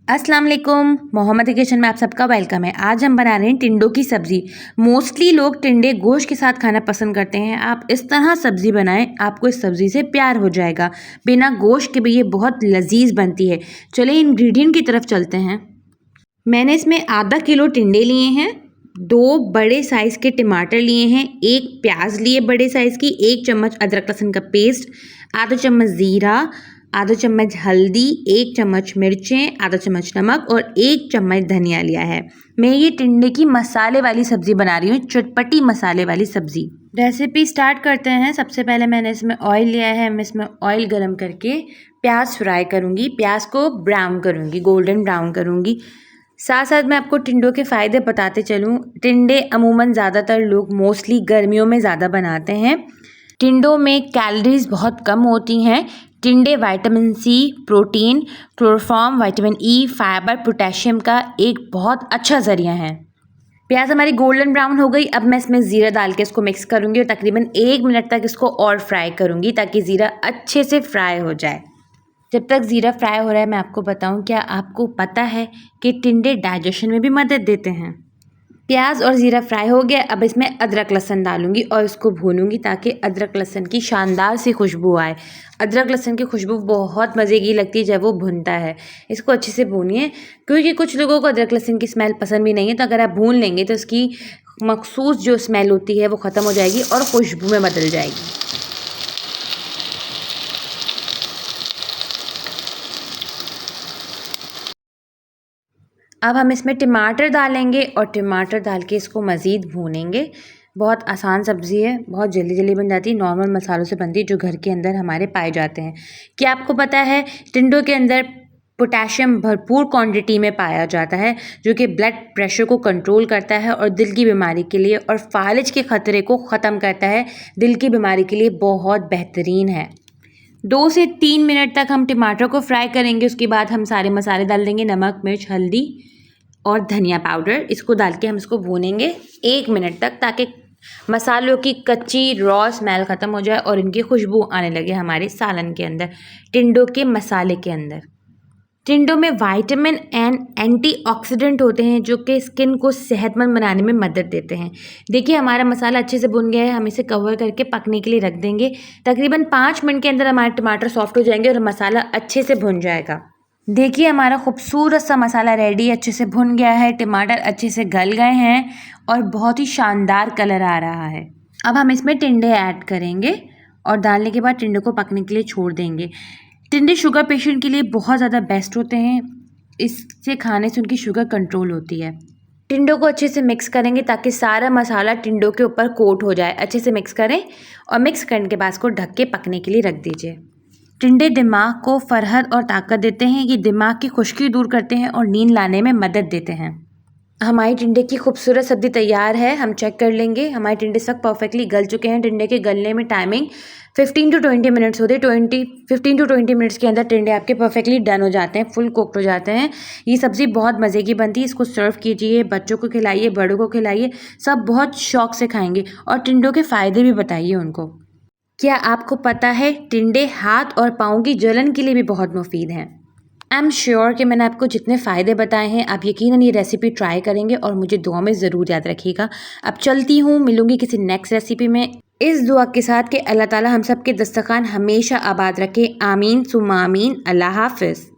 अस्सलाम वालेकुम। मोहम्मद किचन में आप सबका वेलकम है। आज हम बना रहे हैं टिंडों की सब्ज़ी। मोस्टली लोग टिंडे गोश्त के साथ खाना पसंद करते हैं। आप इस तरह सब्ज़ी बनाएं, आपको इस सब्ज़ी से प्यार हो जाएगा। बिना गोश्त के भी ये बहुत लजीज बनती है। चलिए इंग्रेडिएंट की तरफ चलते हैं। मैंने इसमें आधा किलो टिंडे लिए हैं, 2 बड़े साइज़ के टमाटर लिए हैं, 1 प्याज लिए बड़े साइज़ की, 1 चम्मच अदरक लहसुन का पेस्ट, आधा चम्मच ज़ीरा, आधा चम्मच हल्दी, 1 चम्मच मिर्चें, आधा चम्मच नमक और 1 चम्मच धनिया लिया है। मैं ये टिंडे की मसाले वाली सब्ज़ी बना रही हूँ, चटपटी मसाले वाली सब्ज़ी। रेसिपी स्टार्ट करते हैं। सबसे पहले मैंने इसमें ऑयल लिया है। मैं इसमें ऑयल गरम करके प्याज फ्राई करूँगी, प्याज को ब्राउन करूँगी, गोल्डन ब्राउन करूँगी। साथ साथ मैं आपको टिंडों के फ़ायदे बताते चलूँ। टिंडे अमूमन ज़्यादातर लोग मोस्टली गर्मियों में ज़्यादा बनाते हैं। टिंडों में कैलोरीज बहुत कम होती हैं। टिंडे vitamin C, protein, chloroform, vitamin E, fibre, potassium का एक बहुत अच्छा ज़रिया है। प्याज हमारी गोल्डन ब्राउन हो गई। अब मैं इसमें ज़ीरा डाल के इसको मिक्स करूँगी और तकरीबन 1 मिनट तक इसको और फ्राई करूँगी ताकि ज़ीरा अच्छे से फ्राई हो जाए। जब तक ज़ीरा फ्राई हो रहा है मैं आपको बताऊँ, क्या आपको पता है कि टिंडे डाइजेशन में भी मदद देते हैं। प्याज और ज़ीरा फ्राई हो गया। अब इसमें अदरक लहसुन डालूंगी और इसको भूनूंगी ताकि अदरक लहसुन की शानदार सी खुशबू आए। अदरक लहसुन की खुशबू बहुत मज़े की लगती है जब वो भुनता है। इसको अच्छे से भूनिए, क्योंकि कुछ लोगों को अदरक लहसुन की स्मेल पसंद भी नहीं है। तो अगर आप भून लेंगे तो इसकी मखसूस जो स्मेल होती है वो ख़त्म हो जाएगी और खुशबू में बदल जाएगी। अब हम इसमें टमाटर डालेंगे और टमाटर डाल के इसको मज़ीद भूनेंगे। बहुत आसान सब्ज़ी है, बहुत जल्दी जल्दी बन जाती है, नॉर्मल मसालों से बनती है जो घर के अंदर हमारे पाए जाते हैं। क्या आपको पता है टिंडों के अंदर पोटेशियम भरपूर क्वांटिटी में पाया जाता है, जो कि ब्लड प्रेशर को कंट्रोल करता है और दिल की बीमारी के लिए और फालिज के ख़तरे को ख़त्म करता है। दिल की बीमारी के लिए बहुत बेहतरीन है। 2 से 3 मिनट तक हम टमाटर को फ्राई करेंगे। उसके बाद हम सारे मसाले डाल देंगे, नमक, मिर्च, हल्दी और धनिया पाउडर। इसको डाल के हम इसको भूनेंगे 1 मिनट तक ताकि मसालों की कच्ची रॉ स्मेल ख़त्म हो जाए और इनकी खुशबू आने लगे हमारे सालन के अंदर, टिंडों के मसाले के अंदर। टिंडों में विटामिन एंड एंटीऑक्सीडेंट होते हैं जो कि स्किन को सेहतमंद बनाने में मदद देते हैं। देखिए हमारा मसाला अच्छे से भुन गया है। हम इसे कवर करके पकने के लिए रख देंगे। तकरीबन 5 मिनट के अंदर हमारे टमाटर सॉफ्ट हो जाएंगे और मसाला अच्छे से भुन जाएगा। देखिए हमारा खूबसूरत सा मसाला रेडी, अच्छे से भुन गया है, टमाटर अच्छे से गल गए हैं और बहुत ही शानदार कलर आ रहा है। अब हम इसमें टिंडे ऐड करेंगे और डालने के बाद टिंडे को पकने के लिए छोड़ देंगे। टिंडे शुगर पेशेंट के लिए बहुत ज़्यादा बेस्ट होते हैं। इससे खाने से उनकी शुगर कंट्रोल होती है। टिंडों को अच्छे से मिक्स करेंगे ताकि सारा मसाला टिंडों के ऊपर कोट हो जाए। अच्छे से मिक्स करें और मिक्स करने के बाद इसको ढक के पकने के लिए रख दीजिए। टिंडे दिमाग को फरहत और ताकत देते हैं। ये दिमाग की खुश्की दूर करते हैं और नींद लाने में मदद देते हैं। हमारी टिंडे की खूबसूरत सब्ज़ी तैयार है। हम चेक कर लेंगे, हमारे टिंडे सब परफेक्टली गल चुके हैं। टिंडे के गलने में टाइमिंग 15 to 20 मिनट्स होते हैं। 15 to 20 मिनट्स के अंदर टिंडे आपके परफेक्टली डन हो जाते हैं, फुल कुक्ड हो जाते हैं। ये सब्ज़ी बहुत मज़े की बनती है। इसको सर्व कीजिए, बच्चों को खिलाइए, बड़ों को खिलाइए, सब बहुत शौक से खाएंगे। और टिंडों के फ़ायदे भी बताइए उनको। क्या आपको पता है टिंडे हाथ और पाँव की जलन के लिए भी बहुत मुफीद हैं। आई एम श्योर कि मैंने आपको जितने फ़ायदे बताए हैं आप यकीनन ये रेसिपी ट्राई करेंगे और मुझे दुआ में ज़रूर याद रखिएगा। अब चलती हूँ, मिलूंगी किसी नेक्स्ट रेसिपी में, इस दुआ के साथ कि अल्लाह ताला हम सब के दस्तरखान हमेशा आबाद रखे। आमीन सुम्मा आमीन। अल्लाह हाफ़िज़।